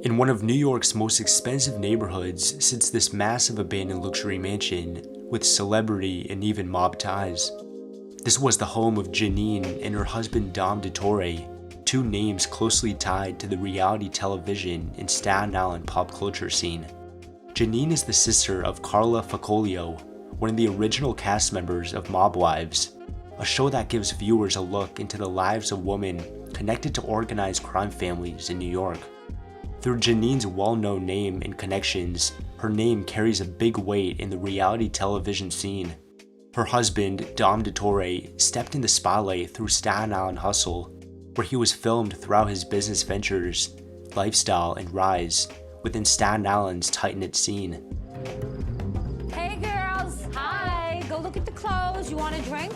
In one of New York's most expensive neighborhoods sits this massive abandoned luxury mansion with celebrity and even mob ties. This was the home of Janine and her husband Dom Detore, two names closely tied to the reality television and Staten Island pop culture scene. Janine is the sister of Carla Facciolo, one of the original cast members of Mob Wives, a show that gives viewers a look into the lives of women connected to organized crime families in New York. Through Janine's well-known name and connections, her name carries a big weight in the reality television scene. Her husband, Dom Detore, stepped in the spotlight through Staten Island Hustle, where he was filmed throughout his business ventures, lifestyle, and rise within Staten Island's tight-knit scene. Hey girls, hi. Go look at the clothes. You want a drink?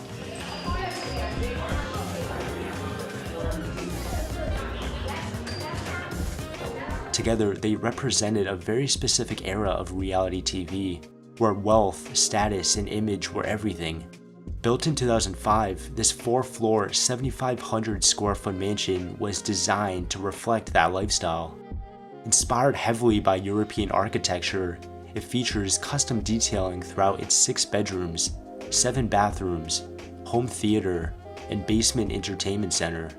Together, they represented a very specific era of reality TV, where wealth, status, and image were everything. Built in 2005, this 4-floor, 7,500 square foot mansion was designed to reflect that lifestyle. Inspired heavily by European architecture, it features custom detailing throughout its 6 bedrooms, 7 bathrooms, home theater, and basement entertainment center.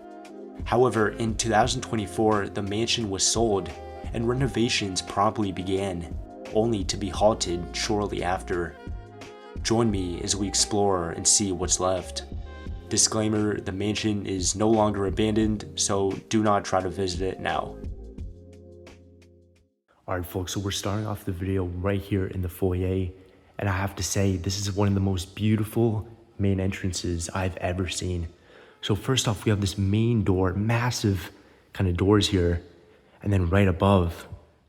However, in 2024, the mansion was sold and renovations promptly began, only to be halted shortly after. Join me as we explore and see what's left. Disclaimer, the mansion is no longer abandoned, so do not try to visit it now. Alright folks, so we're starting off the video right here in the foyer, and I have to say, this is one of the most beautiful main entrances I've ever seen. So first off, we have this main door, massive kind of doors here, and then right above,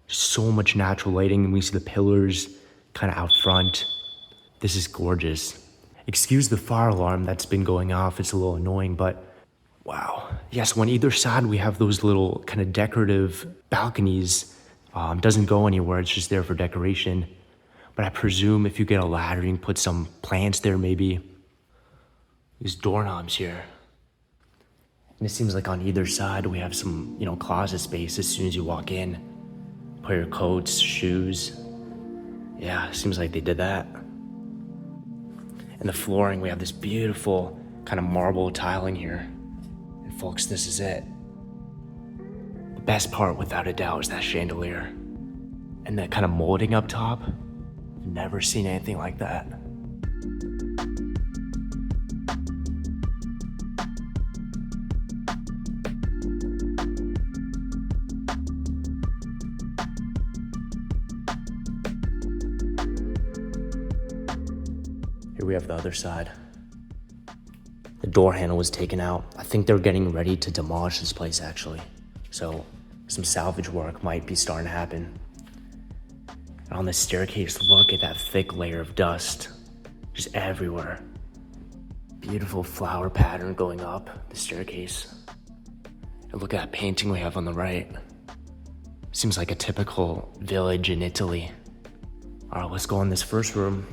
so much natural lighting, and we see the pillars kind of out front. This is gorgeous. Excuse the fire alarm that's been going off, it's a little annoying, but wow. Yes, on either side we have those little kind of decorative balconies. Doesn't go anywhere, it's just there for decoration. But I presume if you get a ladder, you can put some plants there maybe. These doorknobs here. And it seems like on either side we have some, closet space as soon as you walk in. Put your coats, shoes. Yeah, seems like they did that. And the flooring, we have this beautiful kind of marble tiling here. And folks, this is it. The best part, without a doubt, is that chandelier. And that kind of molding up top. Never seen anything like that. Here we have the other side. The door handle was taken out. I think they're getting ready to demolish this place actually. So some salvage work might be starting to happen. And on the staircase, look at that thick layer of dust just everywhere. Beautiful flower pattern going up the staircase. And look at that painting we have on the right. Seems like a typical village in Italy. All right, let's go in this first room.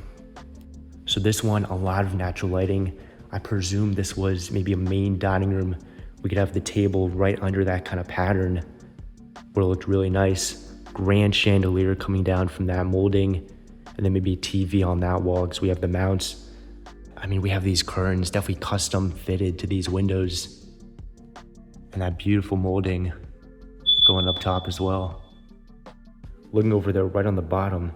So this one, a lot of natural lighting. I presume this was maybe a main dining room. We could have the table right under that kind of pattern where it looked really nice. Grand chandelier coming down from that molding, and then maybe a TV on that wall because we have the mounts. I mean, we have these curtains definitely custom fitted to these windows. And that beautiful molding going up top as well. Looking over there right on the bottom,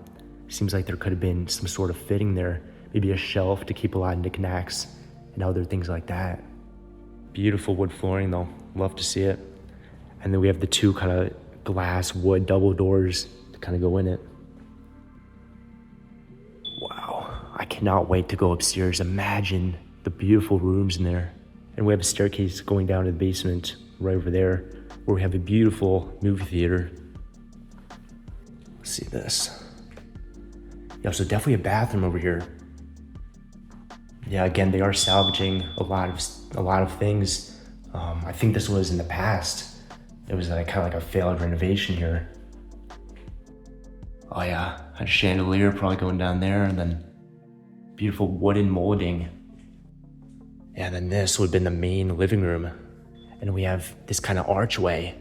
seems like there could have been some sort of fitting there. Maybe a shelf to keep a lot of knickknacks and other things like that. Beautiful wood flooring though, love to see it. And then we have the 2 kind of glass wood double doors to kind of go in it. Wow, I cannot wait to go upstairs. Imagine the beautiful rooms in there. And we have a staircase going down to the basement right over there where we have a beautiful movie theater. Let's see this. Yeah, so definitely a bathroom over here. Yeah, again, they are salvaging a lot of things. I think this was in the past. It was kind of like a failed renovation here. Oh yeah, a chandelier probably going down there, and then beautiful wooden molding. Yeah, and then this would have been the main living room. And we have this kind of archway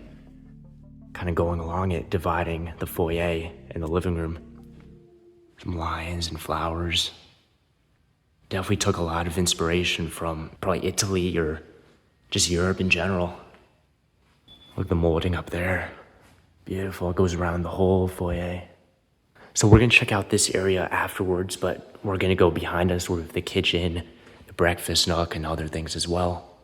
kind of going along it, dividing the foyer and the living room. Some lions and flowers. Definitely took a lot of inspiration from probably Italy or just Europe in general. Look at the molding up there. Beautiful, it goes around the whole foyer. So we're gonna check out this area afterwards, but we're gonna go behind us with the kitchen, the breakfast nook, and other things as well.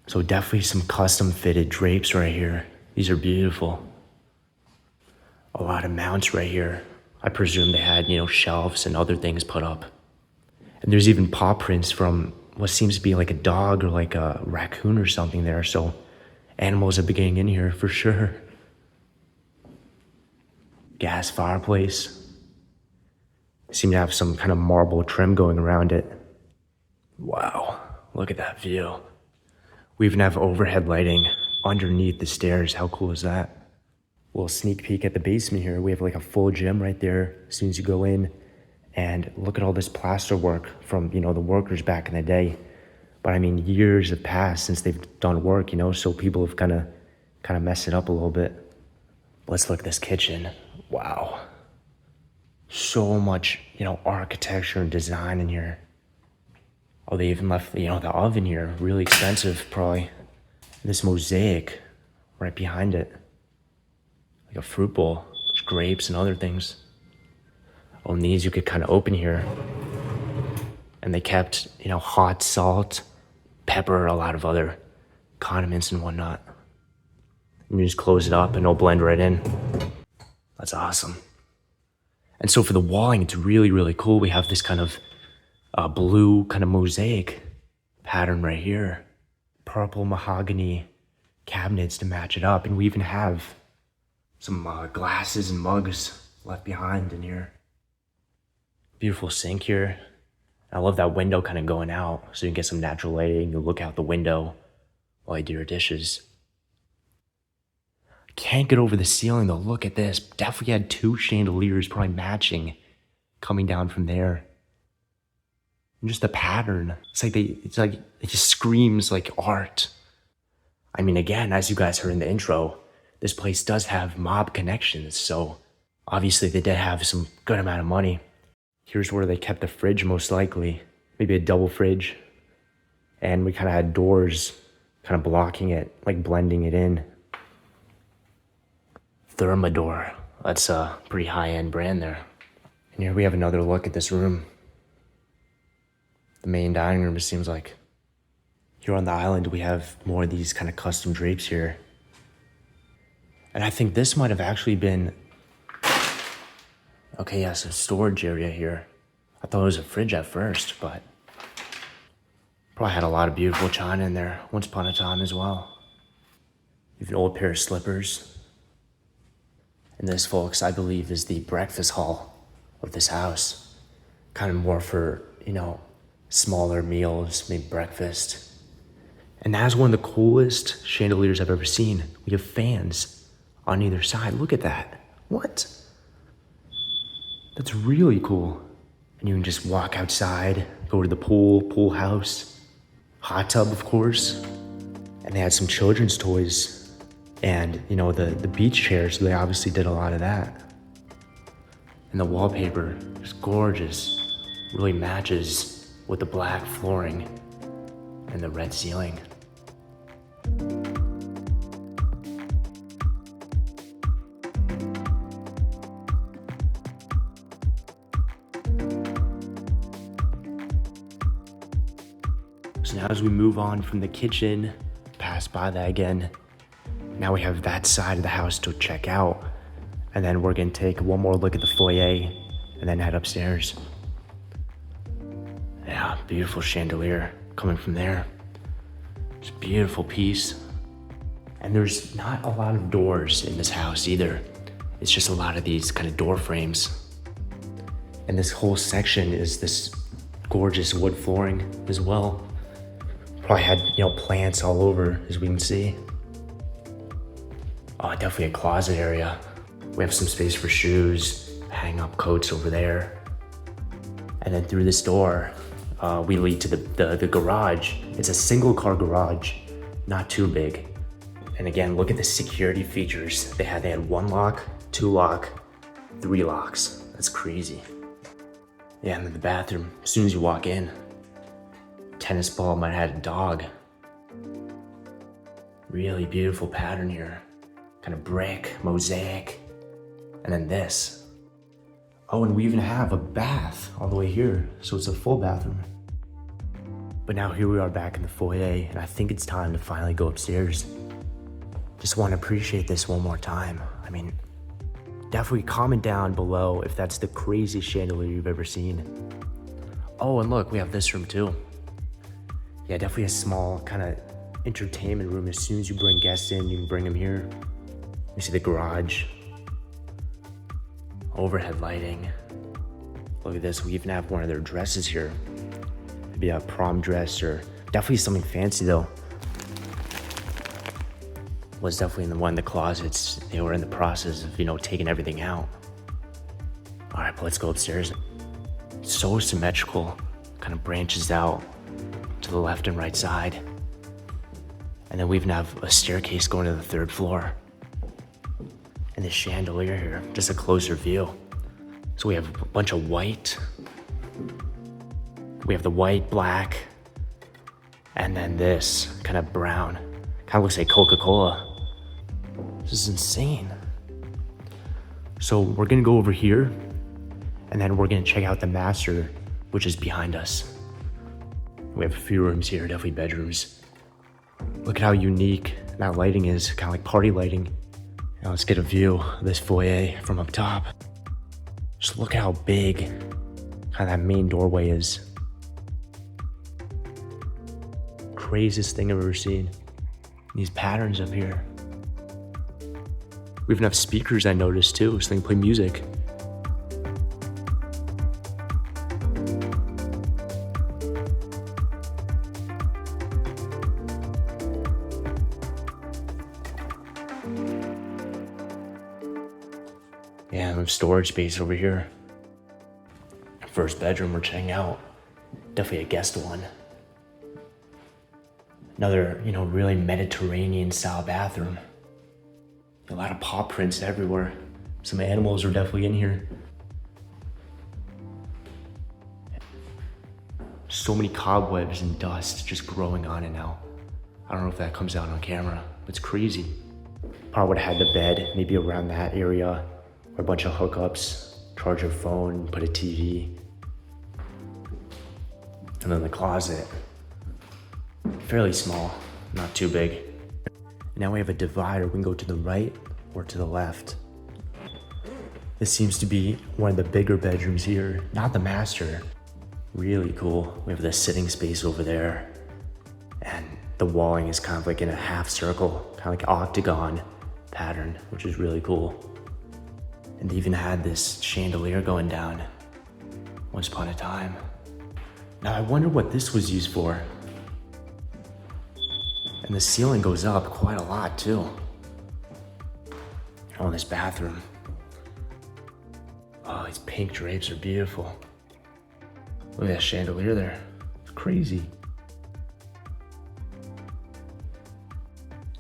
So definitely some custom fitted drapes right here. These are beautiful. A lot of mounts right here. I presume they had, shelves and other things put up. And there's even paw prints from what seems to be like a dog or like a raccoon or something there. So animals have been getting in here for sure. Gas fireplace. Seem to have some kind of marble trim going around it. Wow, look at that view. We even have overhead lighting underneath the stairs. How cool is that? A little sneak peek at the basement here. We have like a full gym right there as soon as you go in. And look at all this plaster work from, the workers back in the day. But I mean, years have passed since they've done work, so people have kind of messed it up a little bit. Let's look at this kitchen. Wow. So much, architecture and design in here. Oh, they even left, the oven here. Really expensive, probably. This mosaic right behind it. Like a fruit bowl. There's grapes and other things. Oh, and these you could kind of open here. And they kept, hot salt, pepper, a lot of other condiments and whatnot. And you just close it up and it'll blend right in. That's awesome. And so for the walling, it's really, really cool. We have this kind of blue kind of mosaic pattern right here. Purple mahogany cabinets to match it up. And we even have some glasses and mugs left behind in here. Beautiful sink here. I love that window kind of going out so you can get some natural lighting. You look out the window while you do your dishes. Can't get over the ceiling though. Look at this. Definitely had 2 chandeliers probably matching coming down from there. And just the pattern. It's like it just screams like art. I mean, again, as you guys heard in the intro, this place does have mob connections. So obviously they did have some good amount of money. Here's where they kept the fridge most likely. Maybe a double fridge. And we kind of had doors kind of blocking it, like blending it in. Thermador. That's a pretty high-end brand there. And here we have another look at this room. The main dining room, it seems like. Here on the island, we have more of these kind of custom drapes here. And I think this might have actually been... Okay, yeah, so storage area here. I thought it was a fridge at first, but... Probably had a lot of beautiful china in there once upon a time as well. Even an old pair of slippers. And this, folks, I believe is the breakfast hall of this house. Kind of more for, smaller meals, maybe breakfast. And that is one of the coolest chandeliers I've ever seen. We have fans on either side. Look at that. What? That's really cool. And you can just walk outside, go to the pool house, hot tub, of course. And they had some children's toys and, the beach chairs. So they obviously did a lot of that. And the wallpaper is gorgeous. Really matches with the black flooring and the red ceiling. So now as we move on from the kitchen, pass by that again, now we have that side of the house to check out. And then we're gonna take one more look at the foyer and then head upstairs. Yeah, beautiful chandelier coming from there. It's a beautiful piece. And there's not a lot of doors in this house either. It's just a lot of these kind of door frames. And this whole section is this gorgeous wood flooring as well. Probably had, plants all over, as we can see. Oh, definitely a closet area. We have some space for shoes, hang up coats over there. And then through this door, we lead to the garage. It's a single car garage, not too big. And again, look at the security features they had. They had 1 lock, 2 lock, 3 locks. That's crazy. Yeah, and then the bathroom, as soon as you walk in, tennis ball might have had a dog. Really beautiful pattern here. Kind of brick, mosaic, and then this. Oh, and we even have a bath all the way here, so it's a full bathroom. But now here we are back in the foyer, and I think it's time to finally go upstairs. Just want to appreciate this one more time. I mean, definitely comment down below if that's the craziest chandelier you've ever seen. Oh, and look, we have this room too. Yeah, definitely a small kind of entertainment room. As soon as you bring guests in, you can bring them here. You see the garage. Overhead lighting. Look at this, we even have one of their dresses here. Maybe a prom dress or definitely something fancy though. Was definitely in one of the closets. They were in the process of, taking everything out. All right, but let's go upstairs. So symmetrical, kind of branches out to the left and right side. And then we even have a staircase going to the 3rd floor. And the chandelier here, just a closer view. So we have a bunch of white. We have the white, black, and then this kind of brown. Kind of looks like Coca-Cola. This is insane. So we're gonna go over here, and then we're gonna check out the master, which is behind us. We have a few rooms here, definitely bedrooms. Look at how unique that lighting is, kind of like party lighting. Now let's get a view of this foyer from up top. Just look at how big kind of that main doorway is. Craziest thing I've ever seen. These patterns up here. We even have speakers, I noticed too, so they can play music. Yeah, we have storage space over here. First bedroom we're checking out. Definitely a guest one. Another, really Mediterranean style bathroom. A lot of paw prints everywhere. Some animals are definitely in here. So many cobwebs and dust just growing on it now. I don't know if that comes out on camera, but it's crazy. Probably would have had the bed maybe around that area. Or a bunch of hookups, charge your phone, put a TV. And then the closet. Fairly small, not too big. Now we have a divider. We can go to the right or to the left. This seems to be one of the bigger bedrooms here, not the master. Really cool. We have the sitting space over there. And the walling is kind of like in a half circle, kind of like octagon pattern, which is really cool. And they even had this chandelier going down once upon a time. Now I wonder what this was used for. And the ceiling goes up quite a lot too. Oh, this bathroom. Oh, these pink drapes are beautiful. Look at that chandelier there. It's crazy.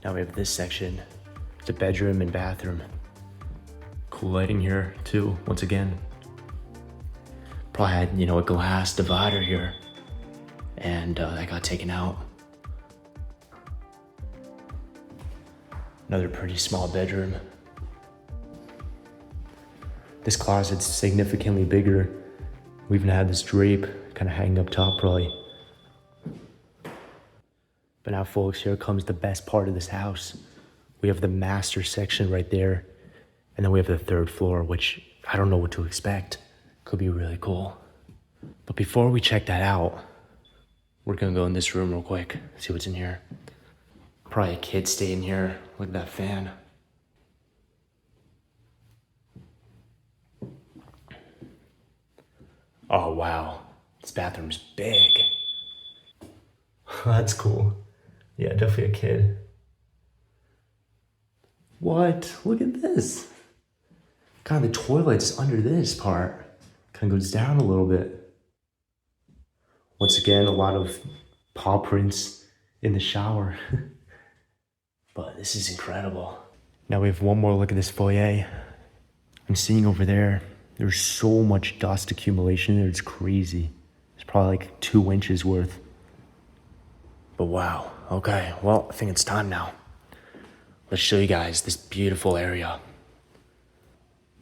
Now we have this section. It's a bedroom and bathroom. Cool lighting here too, once again. Probably had, a glass divider here. And that got taken out. Another pretty small bedroom. This closet's significantly bigger. We even had this drape kind of hanging up top probably. But now folks, here comes the best part of this house. We have the master section right there. And then we have the 3rd floor, which I don't know what to expect. Could be really cool. But before we check that out, we're gonna go in this room real quick, see what's in here. Probably a kid staying here. Look at that fan. Oh wow, this bathroom's big. That's cool. Yeah, definitely a kid. What? Look at this. God, the toilet's under this part. Kind of goes down a little bit. Once again, a lot of paw prints in the shower. but this is incredible. Now we have one more look at this foyer. I'm seeing over there, there's so much dust accumulation there, it's crazy. It's probably like 2 inches worth. But wow, okay, well, I think it's time now. Let's show you guys this beautiful area.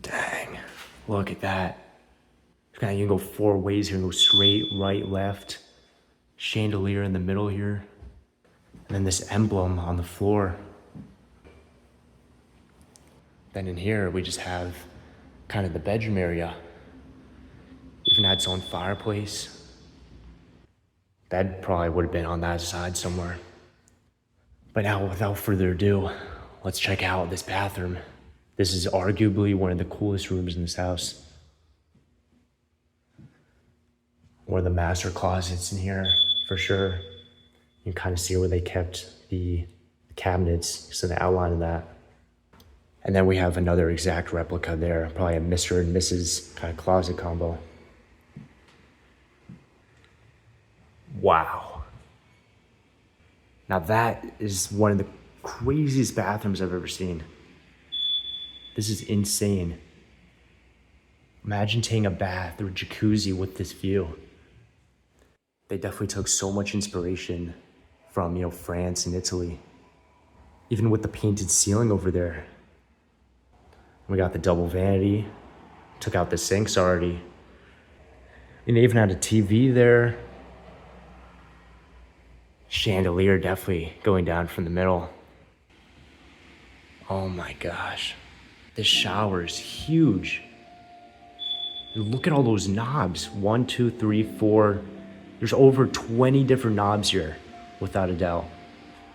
Dang, look at that. You can go 4 ways here and go straight, right, left. Chandelier in the middle here. And then this emblem on the floor. Then in here, we just have kind of the bedroom area. Even had its own fireplace. Bed probably would have been on that side somewhere. But now, without further ado, let's check out this bathroom. This is arguably one of the coolest rooms in this house. One of the master closets in here, for sure. You can kind of see where they kept the cabinets, so the outline of that. And then we have another exact replica there, probably a Mr. and Mrs. kind of closet combo. Wow. Now that is one of the craziest bathrooms I've ever seen. This is insane. Imagine taking a bath or a jacuzzi with this view. They definitely took so much inspiration from, France and Italy. Even with the painted ceiling over there. We got the double vanity. Took out the sinks already. And they even had a TV there. Chandelier definitely going down from the middle. Oh my gosh. This shower is huge. And look at all those knobs. 1, 2, 3, 4. There's over 20 different knobs here, without a doubt.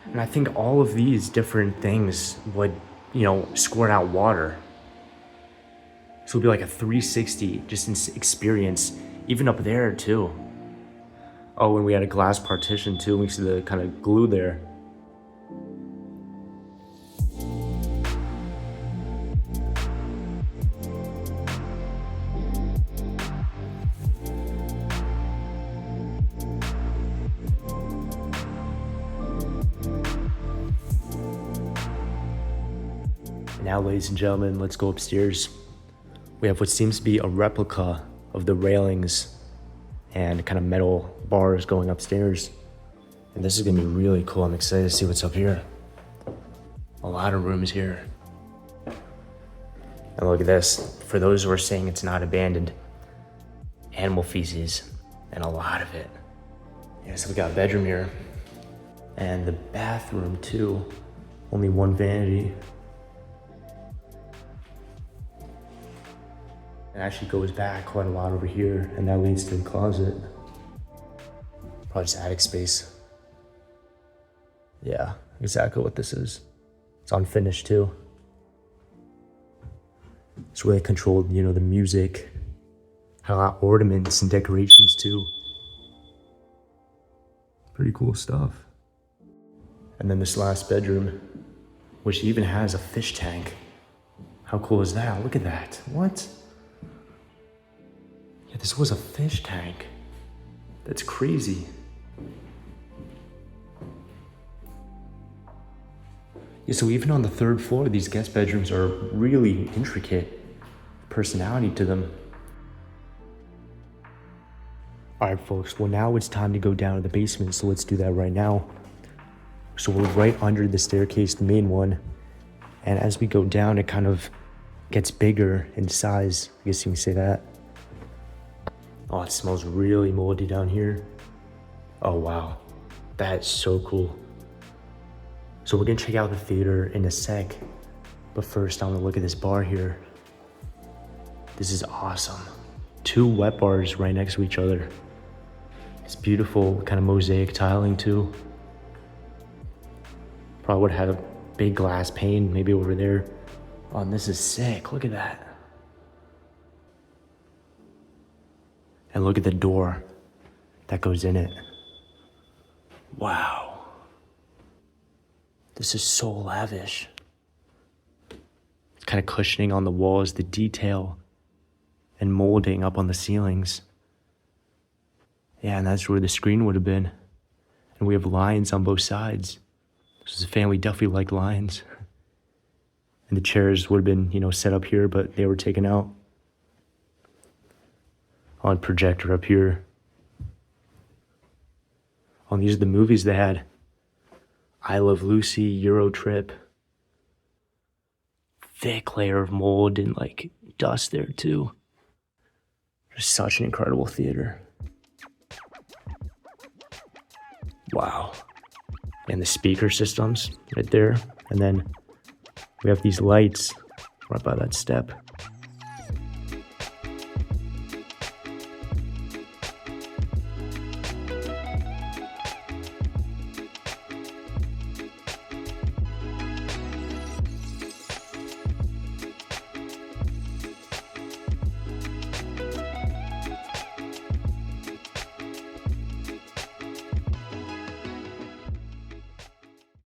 And I think all of these different things would, squirt out water. So it'd be like a 360 just experience, even up there too. Oh, and we had a glass partition too. We see the kind of glue there. Now, ladies and gentlemen, let's go upstairs. We have what seems to be a replica of the railings and kind of metal bars going upstairs. And this is gonna be really cool. I'm excited to see what's up here. A lot of rooms here. And look at this. For those who are saying it's not abandoned, animal feces, and a lot of it. Yeah, so we got a bedroom here. And the bathroom too. Only one vanity. It actually goes back quite a lot over here, and that leads to the closet. Probably just attic space. Yeah, exactly what this is. It's unfinished too. It's really controlled, the music. Had a lot of ornaments and decorations too. Pretty cool stuff. And then this last bedroom, which even has a fish tank. How cool is that? Look at that. What? Yeah, this was a fish tank. That's crazy. Yeah, so even on the 3rd floor, these guest bedrooms are really intricate. Personality to them. All right, folks, well now it's time to go down to the basement, so let's do that right now. So we're right under the staircase, the main one. And as we go down, it kind of gets bigger in size. I guess you can say that. Oh, it smells really moldy down here. Oh, wow. That's so cool. So we're gonna check out the theater in a sec. But first, I wanna look at this bar here. This is awesome. 2 wet bars right next to each other. It's beautiful, kind of mosaic tiling too. Probably would have a big glass pane maybe over there. Oh, and this is sick, look at that. And look at the door that goes in it. Wow. This is so lavish. It's kind of cushioning on the walls, the detail and molding up on the ceilings. Yeah, and that's where the screen would have been. And we have lines on both sides. This is a family definitely liked lions. And the chairs would have been, you know, set up here, but they were taken out. On projector up here. Oh, these are the movies they had. I Love Lucy, Euro Trip. Thick layer of mold and like dust there too. Just such an incredible theater. Wow. And the speaker systems right there. And then we have these lights right by that step.